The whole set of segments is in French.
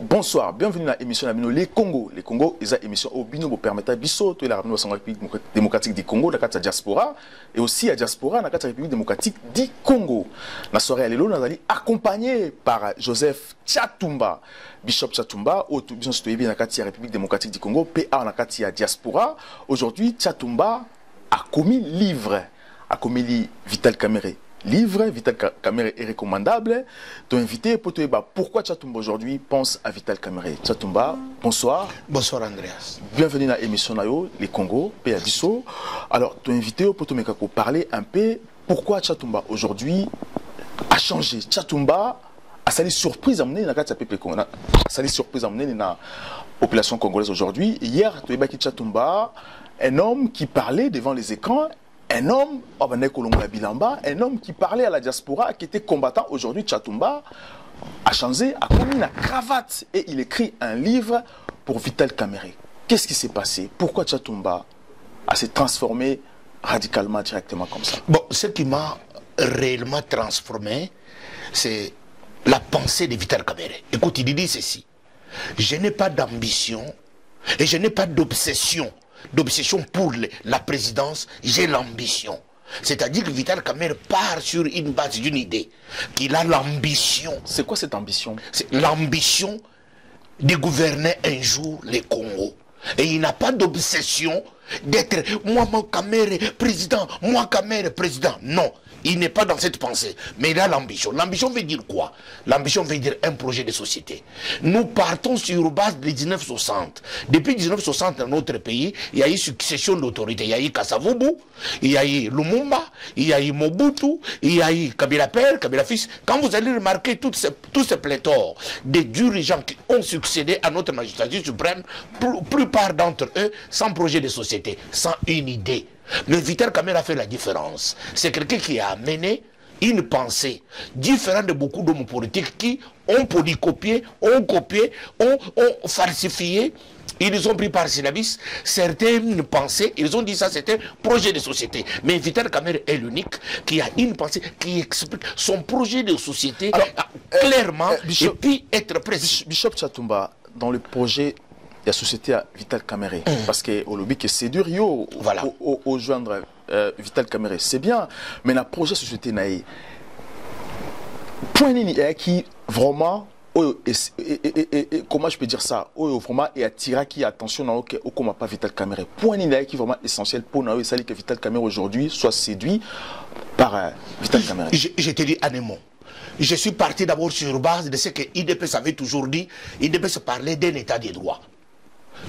Bonsoir, bienvenue à l'émission Les Congo. Les Congo, c'est une émission au bino pour permettre à Bisso, de la République démocratique du Congo, la carte diaspora, et aussi à diaspora, la carte République démocratique du Congo. La soirée à l'élo, nous allons accompagné par Joseph Tchatumba, Bishop Tchatumba, au tout bien la carte République démocratique du Congo, PA la carte diaspora. Aujourd'hui, Tchatumba a commis livre, a commis Vital Kamere. Livre, Vital Kamere est recommandable. Ton invité pour te dire pourquoi Tchatumba aujourd'hui pense à Vital Kamere. Tchatumba, bonsoir. Bonsoir Andreas. Bienvenue dans l'émission Nayo, les Congo, P.A. Disso. Alors, ton invité pour te parler un peu pourquoi Tchatumba aujourd'hui a changé. Tchatumba a sali surprise à mener dans la peuple Congo. A sali surprise à mener dans la population congolaise aujourd'hui. Hier, tu as Tchatumba, un homme qui parlait devant les écrans. Un homme, un homme qui parlait à la diaspora, qui était combattant aujourd'hui, Tchatumba, a changé, a commis la cravate et il écrit un livre pour Vital Kamere. Qu'est-ce qui s'est passé? Pourquoi Tchatumba a s'est transformé radicalement, directement comme ça? Bon, ce qui m'a réellement transformé, c'est la pensée de Vital Kamere. Écoute, il dit ceci: je n'ai pas d'ambition et je n'ai pas d'obsession pour la présidence, j'ai l'ambition. C'est-à-dire que Vital Kamere part sur une base d'une idée, qu'il a l'ambition. C'est quoi cette ambition? C'est l'ambition de gouverner un jour les Congo. Et il n'a pas d'obsession d'être moi Kamere président, moi Kamere président. Non, il n'est pas dans cette pensée, mais il a l'ambition. L'ambition veut dire quoi? L'ambition veut dire un projet de société. Nous partons sur base de 1960. Depuis 1960, dans notre pays, il y a eu succession d'autorités. Il y a eu Kasavubu, il y a eu Lumumba, il y a eu Mobutu, il y a eu Kabila père, Kabila fils. Quand vous allez remarquer tous ces pléthores de dirigeants qui ont succédé à notre magistrature suprême, plupart d'entre eux sans projet de société, sans une idée. Mais Vital Kamere a fait la différence. C'est quelqu'un qui a amené une pensée différente de beaucoup d'hommes politiques qui ont polycopié, ont copié, ont falsifié. Ils ont pris par syllabis certaines pensées, ils ont dit ça c'est un projet de société. Mais Vital Kamere est l'unique qui a une pensée qui explique son projet de société. Alors, clairement et puis être précis. Bishop Tchatumba, dans le projet la société à Vital Kamere, parce que au lobby qui séduire yo, voilà, au joindre Vital Kamere, c'est bien, mais la projet société naïe point qui vraiment comment je peux dire ça, vraiment et attirer qui attention dans au comment pas Vital Kamere, point qui vraiment essentiel pour nous, c'est que Vital Kamere aujourd'hui soit séduit par Vital Kamere. Je te dis un mot. Je suis parti d'abord sur base de ce que IDPS avait toujours dit. IDPS parlait d'un état de droit.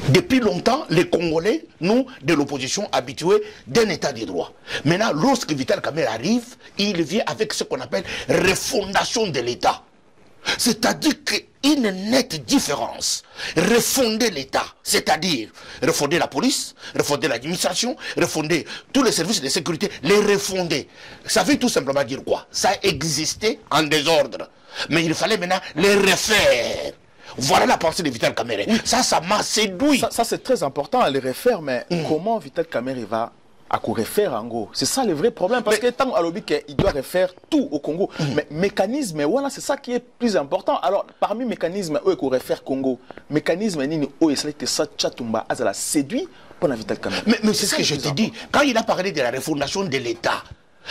Depuis longtemps, les Congolais, nous, de l'opposition, habitués d'un état de droit. Maintenant, lorsque Vital Kamere arrive, il vient avec ce qu'on appelle refondation de l'État. C'est-à-dire qu'une nette différence. Refonder l'État, c'est-à-dire refonder la police, refonder l'administration, refonder tous les services de sécurité, les refonder. Ça veut tout simplement dire quoi? Ça existait en désordre. Mais il fallait maintenant les refaire. Voilà la pensée de Vital Kamere. Oui. Ça m'a séduit. Ça c'est très important à les refaire, mais comment Vital Kamere va à refaire en Congo? C'est ça le vrai problème, parce que tant à l'objet qu'il doit refaire tout au Congo. Mais mécanisme, voilà, c'est ça qui est plus important. Alors, parmi les mécanismes où il faut refaire Congo, mécanisme où il que ça Tchatumba a séduit pour la Vital Kamere. Mais c'est ce que je te dis. Quand il a parlé de la refondation de l'État,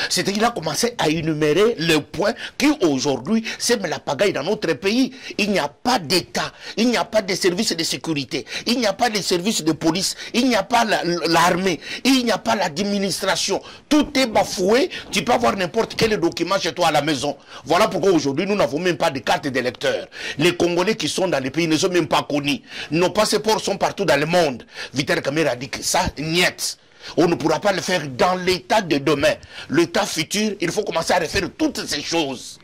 c'est qu'il a commencé à énumérer le point qui aujourd'hui sème la pagaille dans notre pays. Il n'y a pas d'État, il n'y a pas de services de sécurité, il n'y a pas de services de police, il n'y a pas l'armée, il n'y a pas l'administration. Tout est bafoué, tu peux avoir n'importe quel document chez toi à la maison. Voilà pourquoi aujourd'hui nous n'avons même pas de carte d'électeur. Les Congolais qui sont dans les pays ne sont même pas connus. Nos passeports sont partout dans le monde. Vital Kamere a dit que ça, niet. On ne pourra pas le faire dans l'état de demain. L'état futur, il faut commencer à refaire toutes ces choses.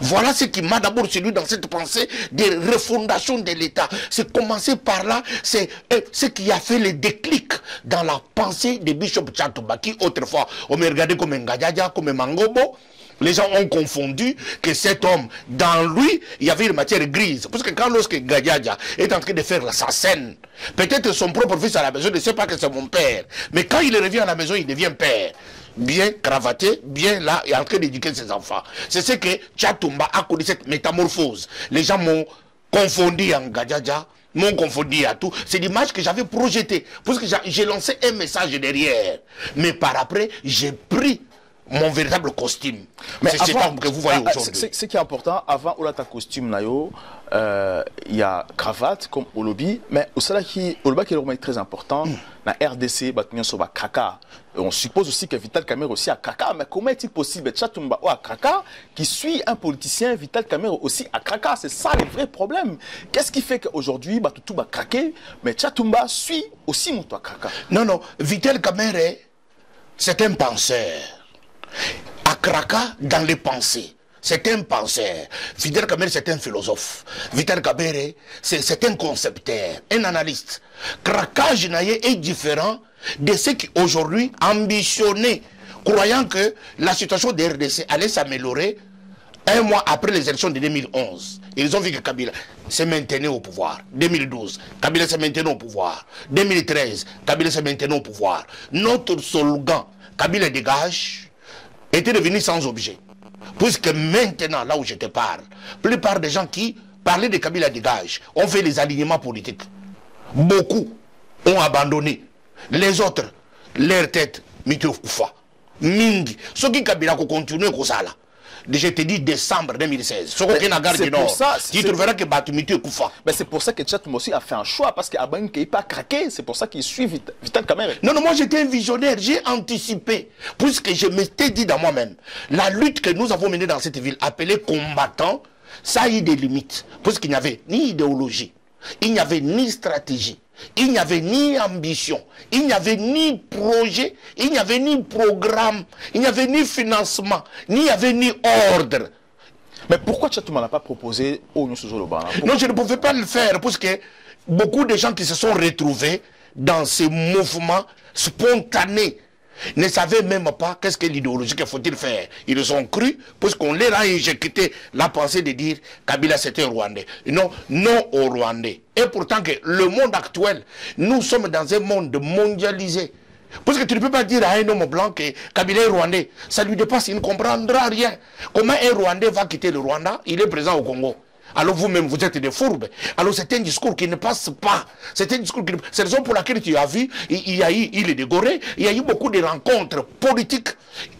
Voilà ce qui m'a d'abord séduit dans cette pensée de refondation de l'État. C'est commencer par là, c'est ce qui a fait le déclic dans la pensée de Bishop Tchatumba, qui autrefois, on me regardait comme un Ngadjaja, comme un Mangobo, Les gens ont confondu que cet homme, dans lui, il y avait une matière grise. Parce que quand lorsque Gadiadia est en train de faire sa scène, peut-être son propre fils à la maison ne sait pas que c'est mon père. Mais quand il revient à la maison, il devient père. Bien cravaté, bien là, et en train d'éduquer ses enfants. C'est ce que Tchatumba a connu, cette métamorphose. Les gens m'ont confondu en Gadiadia, m'ont confondu à tout. C'est l'image que j'avais projetée. Parce que j'ai lancé un message derrière. Mais par après, j'ai pris mon véritable costume. Mais c'est ça que vous voyez aujourd'hui. Ce qui est important, avant Olata costume nayo, il y a cravate comme au lobby, mais au salaki, au lobby qui est très important, la RDC, Kaka. On suppose aussi que Vital Kamerhe aussi a Kaka, mais comment est-il possible Tchatumba ou à Kaka qui suit un politicien, Vital Kamerhe aussi à Kaka? C'est ça le vrai problème. Qu'est-ce qui fait qu'aujourd'hui, tout va craquer, mais Tchatumba suit aussi mon à Kaka? Non, non, Vital Kamerhe, c'est un penseur. À Kraka, dans les pensées, c'est un penseur. Vital Kamerhe, c'est un philosophe. Vital Kamerhe, c'est un concepteur, un analyste. Kraka Jinaye est différent de ceux qui aujourd'hui ambitionnaient, croyant que la situation des RDC allait s'améliorer un mois après les élections de 2011. Ils ont vu que Kabila s'est maintenu au pouvoir. 2012, Kabila s'est maintenu au pouvoir. 2013, Kabila s'est maintenu au pouvoir. Notre slogan, Kabila dégage, était devenu sans objet. Puisque maintenant, là où je te parle, la plupart des gens qui parlaient de Kabila dégage ont fait les alignements politiques. Beaucoup ont abandonné. Les autres, leur tête, Mityo Koufa. Mingi. Ceux qui Kabila continuent comme ça là. Je te dis décembre 2016. Ce qui est la gare du Nord, tu trouveras que Mityo Koufa. Mais c'est pour ça que Tchatumba aussi a fait un choix, parce qu'Aban qui n'est pas craqué, c'est pour ça qu'il suit Vital Kamerhe. Non, non, moi j'étais un visionnaire, j'ai anticipé, puisque je m'étais dit dans moi-même, la lutte que nous avons menée dans cette ville, appelée combattant, ça a eu des limites, puisqu'il n'y avait ni idéologie, il n'y avait ni stratégie, il n'y avait ni ambition, il n'y avait ni projet, il n'y avait ni programme, il n'y avait ni financement, il n'y avait ni ordre. Mais pourquoi Tchatumba n'a pas proposé au Nyosozoloba? Non, je ne pouvais pas le faire, parce que beaucoup de gens qui se sont retrouvés dans ces mouvements spontanés ne savaient même pas qu'est-ce que l'idéologie qu'il faut-il faire. Ils ont cru, puisqu'on leur a injecté la pensée de dire Kabila c'était Rwandais. Non, non au Rwandais. Et pourtant que le monde actuel, nous sommes dans un monde mondialisé. Parce que tu ne peux pas dire à un homme blanc que Kabila est Rwandais. Ça lui dépasse, il ne comprendra rien. Comment un Rwandais va quitter le Rwanda? Il est présent au Congo. Alors vous-même, vous êtes des fourbes. Alors c'est un discours qui ne passe pas. C'est un discours qui ne... C'est la raison pour laquelle tu as vu, il y a eu il est dégoré, il y a eu beaucoup de rencontres politiques.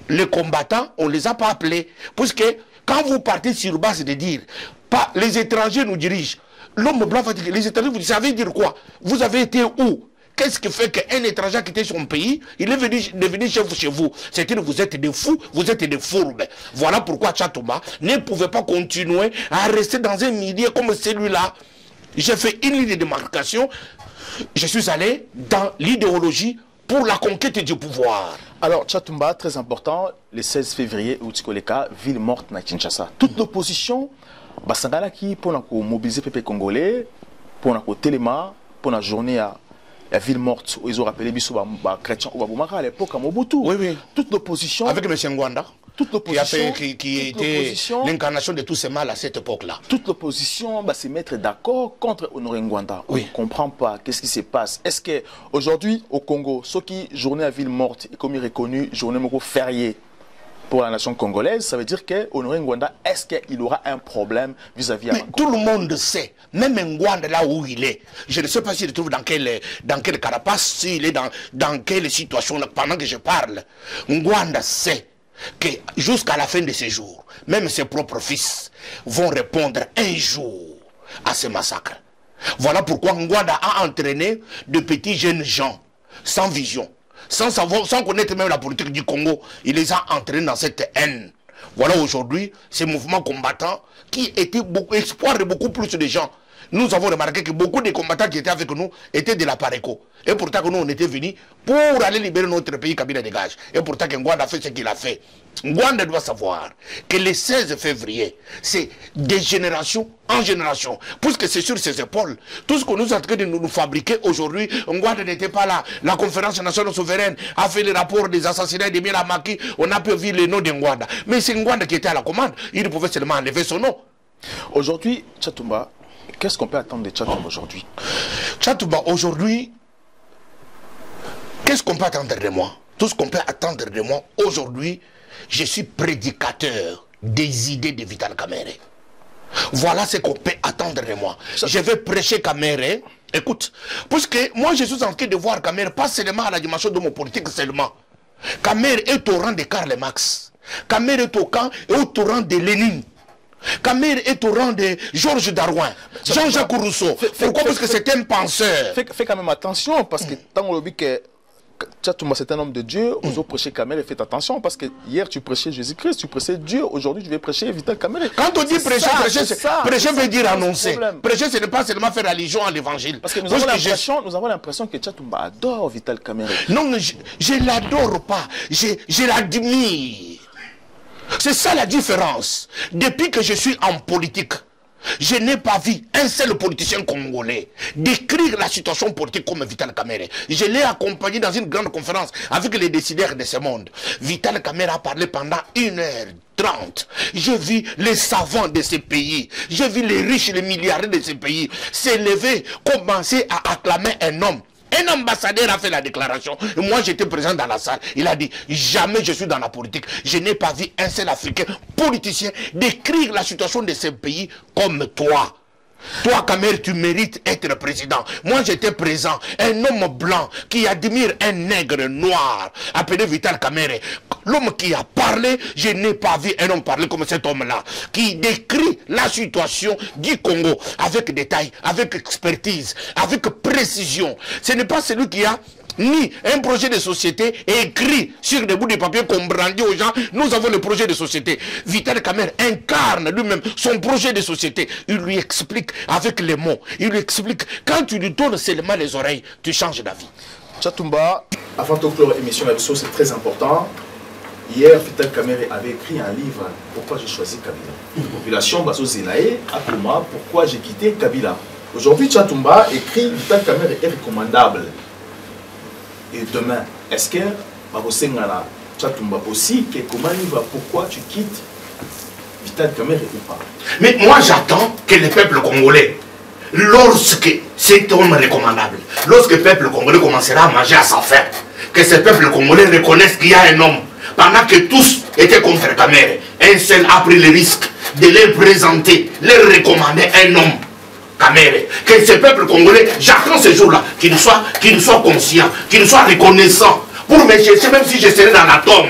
Les combattants, on ne les a pas appelés. Puisque quand vous partez sur base de dire, pas les étrangers nous dirigent, l'homme blanc va dire, les étrangers, vous savez dire quoi? Vous avez été où? Qu'est-ce qui fait qu'un étranger qui était son pays, il est devenu chef chez vous? C'est-à-dire que vous êtes des fous, vous êtes des fourbes. Voilà pourquoi Tchatumba ne pouvait pas continuer à rester dans un milieu comme celui-là. J'ai fait une ligne de démarcation. Je suis allé dans l'idéologie pour la conquête du pouvoir. Alors, Tchatumba, très important, le 16 février, Utikoleka, ville morte na Kinshasa. Toute l'opposition, Basangala qui, pour mobiliser le peuple congolais, pour la téléma, pour la journée à la ville morte, ils ont rappelé Bissou chrétien Ouaboumara à l'époque à Mobutu. Oui, oui. Toute l'opposition. Avec M. Ngwanda. Toute l'opposition. Qui était l'incarnation de tous ces mal à cette époque-là. Toute l'opposition va se mettre d'accord contre Honoré Ngwanda. Oui. On ne comprend pas qu'est-ce qui se passe. Est-ce qu'aujourd'hui, au Congo, ce qui journée à ville morte est comme reconnu journée fériée pour la nation congolaise, ça veut dire que Honoré Ngwanda, est-ce qu'il aura un problème vis-à-vis Mais tout le monde sait, même Ngwanda là où il est, je ne sais pas s'il se trouve dans quelle carapace, s'il est dans quelle situation pendant que je parle. Ngwanda sait que jusqu'à la fin de ses jours, même ses propres fils vont répondre un jour à ce massacre. Voilà pourquoi Ngwanda a entraîné de petits jeunes gens sans vision, sans savoir, sans connaître même la politique du Congo. Il les a entraînés dans cette haine. Voilà aujourd'hui ces mouvements combattants qui étaient espoir de beaucoup plus de gens nous avons remarqué que beaucoup de combattants qui étaient avec nous étaient de la Pareco. Et pourtant que nous, on était venus pour aller libérer notre pays, Kabila dégage. Et pourtant que Ngwanda a fait ce qu'il a fait. Ngwanda doit savoir que le 16 février, c'est de génération en génération. Puisque c'est sur ses épaules. Tout ce que nous sommes en train de nous fabriquer aujourd'hui, Ngwanda n'était pas là. La conférence nationale souveraine a fait le rapport des assassinats de Mila Maki. On a pu voir le nom de Ngwanda. Mais c'est Ngwanda qui était à la commande. Il pouvait seulement enlever son nom. Aujourd'hui, Tchatoumba, qu'est-ce qu'on peut attendre de Tchatoumba aujourd'hui? Tchatoumba, aujourd'hui, qu'est-ce qu'on peut attendre de moi? Tout ce qu'on peut attendre de moi aujourd'hui, je suis prédicateur des idées de Vital Kamerhe. Voilà ce qu'on peut attendre de moi. Je vais prêcher Kamerhe. Écoute, puisque moi je suis en train de voir Kamerhe, pas seulement à la dimension de mon politique seulement. Kamerhe est au rang de Karl Marx. Kamerhe est au rang de Lénine. Kamerhe est au rang de Georges Darwin, Jean-Jacques Rousseau. Pourquoi? Parce que c'est un penseur. Fais quand même attention, parce que tant qu'on dit que Tchatoumba c'est un homme de Dieu, aux autres prêcher Kamerhe, faites attention, parce que hier tu prêchais Jésus-Christ, tu prêchais Dieu, aujourd'hui tu vais prêcher Vital Kamerhe. Quand on dit prêcher, prêcher veut dire annoncer. Prêcher, ce n'est pas seulement faire allusion à l'évangile. Parce que nous avons l'impression que Tchatoumba adore Vital Kamerhe. Non, je ne l'adore pas, je l'admire. C'est ça la différence. Depuis que je suis en politique, je n'ai pas vu un seul politicien congolais décrire la situation politique comme Vital Kamerhe. Je l'ai accompagné dans une grande conférence avec les décideurs de ce monde. Vital Kamerhe a parlé pendant 1h30. J'ai vu les savants de ces pays, j'ai vu les riches, les milliardaires de ces pays s'élever, commencer à acclamer un homme. Un ambassadeur a fait la déclaration. Et moi, j'étais présent dans la salle. Il a dit, jamais je suis dans la politique. Je n'ai pas vu un seul Africain politicien décrire la situation de ce pays comme toi. Toi, Kamerhe, tu mérites être président. Moi, j'étais présent. Un homme blanc qui admire un nègre noir appelé Vital Kamerhe. L'homme qui a parlé, je n'ai pas vu un homme parler comme cet homme-là. Qui décrit la situation du Congo avec détail, avec expertise, avec précision. Ce n'est pas celui qui a ni un projet de société écrit sur des bouts de papier qu'on brandit aux gens. Nous avons le projet de société. Vital Kamerhe incarne lui-même son projet de société. Il lui explique avec les mots. Il lui explique. Quand tu lui donnes seulement les oreilles, tu changes d'avis. Tchatoumba, avant de clore l'émission, c'est très important. Hier, Vital Kamerhe avait écrit un livre. Pourquoi j'ai choisi Kabila? La population Baso Zelae, Akuma, pourquoi j'ai quitté Kabila? Aujourd'hui, Tchatoumba écrit Vital Kamerhe est recommandable. Et demain, est-ce que Tchatoumba aussi, que comment il va, pourquoi tu quittes Vital Kamerhe ou pas? Mais moi j'attends que le peuple congolais, lorsque cet homme recommandable, lorsque le peuple congolais commencera à manger à sa faim, que ce peuple congolais reconnaisse qu'il y a un homme, pendant que tous étaient contre Kamerhe, un seul a pris le risque de les présenter, les recommander un homme. Kamerhe, que ce peuple congolais, j'attends ce jour-là, qu'il soit conscient, qu'il soit reconnaissant, pour me chercher, même si je serai dans la tombe,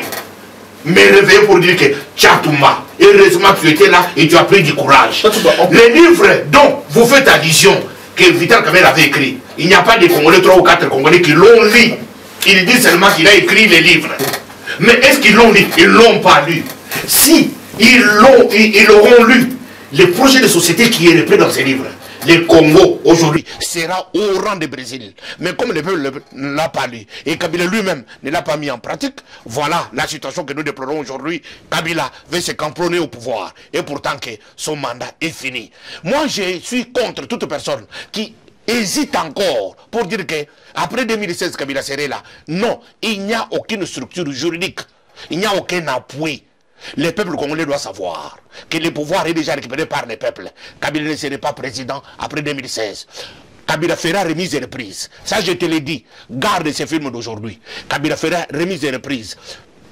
me réveiller pour dire que Tchatoumba, heureusement tu étais là et tu as pris du courage. Les livres dont vous faites allusion, que Vital Kamerhe avait écrit, il n'y a pas de Congolais, 3 ou 4 Congolais qui l'ont lu. Il dit seulement qu'il a écrit les livres. Mais est-ce qu'ils l'ont lu? Ils ne l'ont pas lu. Si ils l'auront lu, les projets de société qui est repris dans ces livres, le Congo aujourd'hui sera au rang du Brésil. Mais comme le peuple ne l'a pas lu et Kabila lui-même ne l'a pas mis en pratique, voilà la situation que nous déplorons aujourd'hui. Kabila veut se camponner au pouvoir et pourtant que son mandat est fini. Moi je suis contre toute personne qui hésite encore pour dire que après 2016 Kabila serait là. Non, il n'y a aucune structure juridique, il n'y a aucun appui. Le peuple congolais doit savoir que le pouvoir est déjà récupéré par le peuple. Kabila ne serait pas président après 2016. Kabila fera remise et reprise. Ça, je te l'ai dit. Garde ces films d'aujourd'hui. Kabila fera remise et reprise.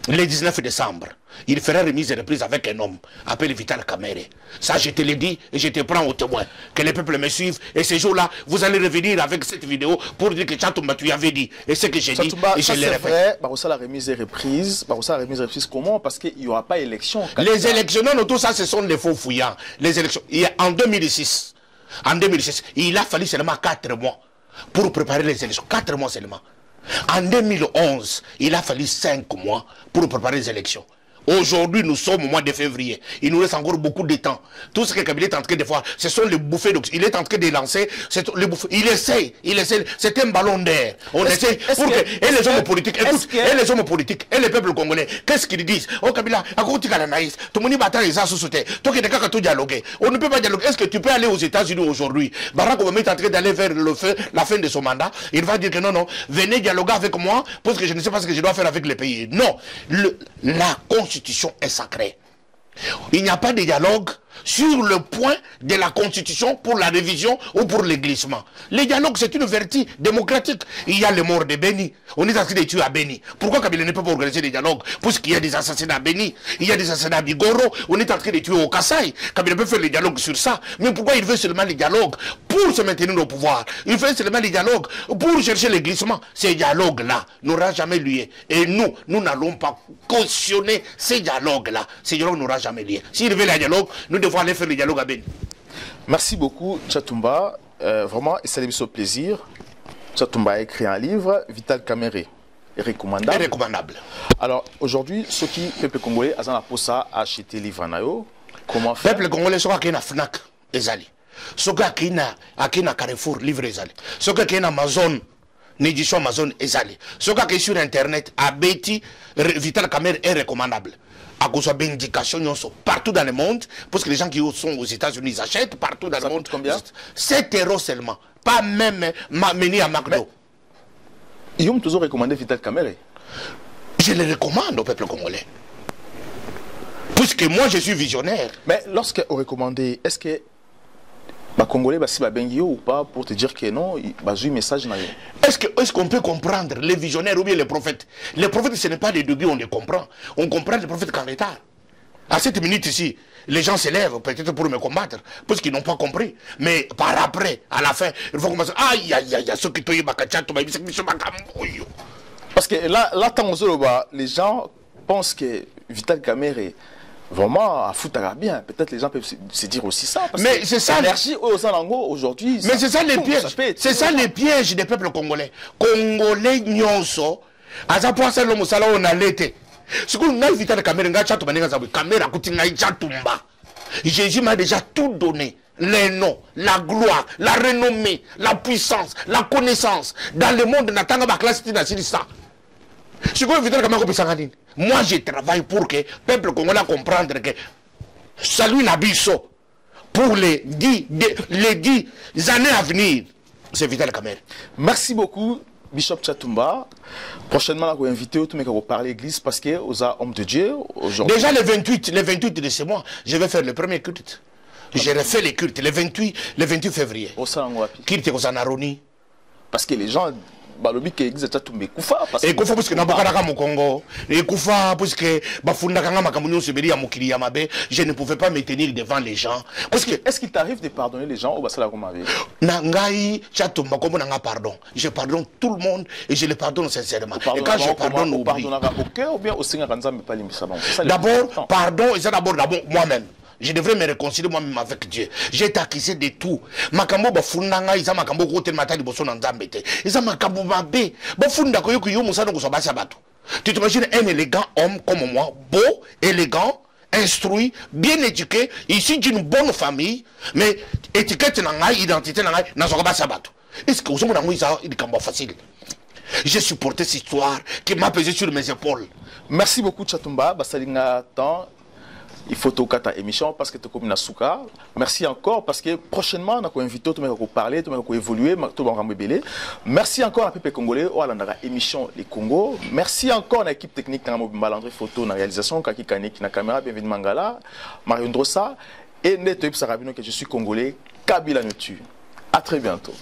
Le 19 décembre, il fera remise et reprise avec un homme appelé Vital Kamerhe. Ça, je te l'ai dit et je te prends au témoin. Que le peuple me suive. Et ce jour-là, vous allez revenir avec cette vidéo pour dire que Tchatoumba, tu avais dit. Et ce que j'ai dit, et je le répète. C'est la remise et reprise. La remise et reprise, comment? Parce qu'il n'y aura pas d'élection. Les élections, non, tout ça, ce sont des faux fouillants. Les élections. En 2006, il a fallu seulement 4 mois pour préparer les élections. 4 mois seulement. En 2011, il a fallu 5 mois pour préparer les élections. Aujourd'hui, nous sommes au mois de février. Il nous reste encore beaucoup de temps. Tout ce que Kabila est en train de faire, ce sont les bouffées d'oxygène. Il est en train de lancer les bouffées. Il essaie. C'est un ballon d'air. On essaie pour que... Et les hommes politiques, écoute, et les hommes politiques, et les peuples congolais, qu'est-ce qu'ils disent? Oh Kabila, à côté de la naïs, tout le monde va les associer. Toi qui es d'accord tout dialoguer. On ne peut pas dialoguer. Est-ce que tu peux aller aux États-Unis aujourd'hui? Barack Obama est en train d'aller vers la fin de son mandat. Il va dire que non, non, venez dialoguer avec moi parce que je ne sais pas ce que je dois faire avec les pays. Non. La Constitution est sacrée. Il n'y a pas de dialogue sur le point de la Constitution pour la révision ou pour le glissement. Le dialogue, c'est une vertu démocratique. Il y a les morts de Béni. On est en train de tuer à Béni. Pourquoi Kabila ne peut pas organiser des dialogues? Puisqu'il y a des assassinats à Béni, il y a des assassinats à Bigoro, on est en train de tuer au Kassai. Kabila peut faire le dialogue sur ça. Mais pourquoi il veut seulement les dialogues pour se maintenir au pouvoir? Il fait seulement les dialogues pour chercher le glissement. Ces dialogues-là n'auront jamais lieu. Et nous n'allons pas cautionner ces dialogues-là. Ces dialogues n'auront jamais lieu. S'il veut les dialogues, nous devons aller faire le dialogue à Béni. Merci beaucoup, Tchatumba. Vraiment, c'est un plaisir. Tchatumba a écrit un livre, Vital Kamerhe, recommandable. Recommandable. Alors, aujourd'hui, ceux qui, peuple congolais, ont acheté le livre. Comment faire? Peuple congolais, ceux qui ont Fnac, ezali. Ceux qui ont Carrefour, livre ezali. Ceux qui ont Amazon, l'édition Amazon ezali. Ceux qui sont sur Internet, à Betty, Vital Kamerhe est recommandable. À cause de l'indication partout dans le monde, parce que les gens qui sont aux États-Unis ils achètent partout dans le monde. Combien? 7 € seulement, pas même mené à McDo. Ils ont toujours recommandé Vital Kamerhe. Je le recommande au peuple congolais. Puisque moi je suis visionnaire. Mais lorsqu'on recommandé, est-ce que les Congolais si ou pas pour te dire que non, ils ont un message? Est-ce qu'on peut comprendre les visionnaires ou bien les prophètes? Les prophètes, ce n'est pas les débuts, on les comprend. On comprend les prophètes qu'en retard. À cette minute ici, les gens s'élèvent peut-être pour me combattre, parce qu'ils n'ont pas compris. Mais par après, à la fin, ils vont commencer. Aïe, aïe, aïe, ceux qui tombent parce que là, les gens pensent que Vital Kamerhe vraiment à foutre bien. Peut-être les gens peuvent se dire aussi ça. Parce mais c'est ça l'énergie aujourd'hui. Mais c'est ça les pièges. C'est ça les pièges des peuples congolais. Congolais nyonso. Aza pour ça le musala on a l'été. Ce qu'on a Vital Kamerhe nga chatou banenga zabu. Kamera kutinga chatumba. Jésus m'a déjà tout donné. Les noms, la gloire, la renommée, la puissance, la connaissance. Dans le monde, n'attendons pas classe ça. Moi, je travaille pour que le peuple congolais comprenne que salut Nabiso pour les 10 années à venir, c'est Vital Kamerhe. Merci beaucoup, Bishop Tchatumba. Prochainement, on va inviter tout le monde à parler l'église parce que aux hommes de Dieu aujourd'hui. Déjà, le 28 de ce mois, je vais faire le premier culte. J'ai refait les cultes le 28 février. Culte aux Anaroni. Parce que les gens. Balobi que l'église est tombée kufa parce que kufa parce que na bakana ka Congo et kufa parce que bafunda kanga makamunyo sebeli ya mokili ya mabe, je ne pouvais pas me tenir devant les gens parce que est-ce qu'il t'arrive de pardonner les gens ou basala comme avec na ngai chatumba comme na pardon, je pardonne tout le monde et je le pardonne sincèrement et quand je pardonne au pardonnera au cœur ou bien au Seigneur Nzambe pas limisa bon d'abord pardon et ça d'abord moi-même. Je devrais me réconcilier moi-même avec Dieu. J'ai été accusé de tout. Makambo bafundanga isa makambo ko telmata liboso na Nzambe te. Isa makambo mabe. Bafunda ko yoku yo musano ko sobasa bato. Tu t'imagines un élégant homme comme moi, beau, élégant, instruit, bien éduqué, issu d'une bonne famille, mais étiquette nanga, identité nanga, na sobasa bato. Est-ce que vous avez ça il est facile? J'ai supporté cette histoire qui m'a pesé sur mes épaules. Merci beaucoup Tchatumba, basalinga temps. Il faut toquer ta émission parce que tu es comme Nasuka. Merci encore parce que prochainement, on a invité tout le monde à parler, tout le monde à évoluer, tout le monde à ébélé. Merci encore à Pépé Congolais, à la émission Les Congo. Merci encore à l'équipe technique qui a André Photo, dans la réalisation, Kaki Kanek, la caméra, bienvenue Mangala, Marion Drossa et Neto Sarabino, que je suis Congolais, Kabila Nutu. À très bientôt.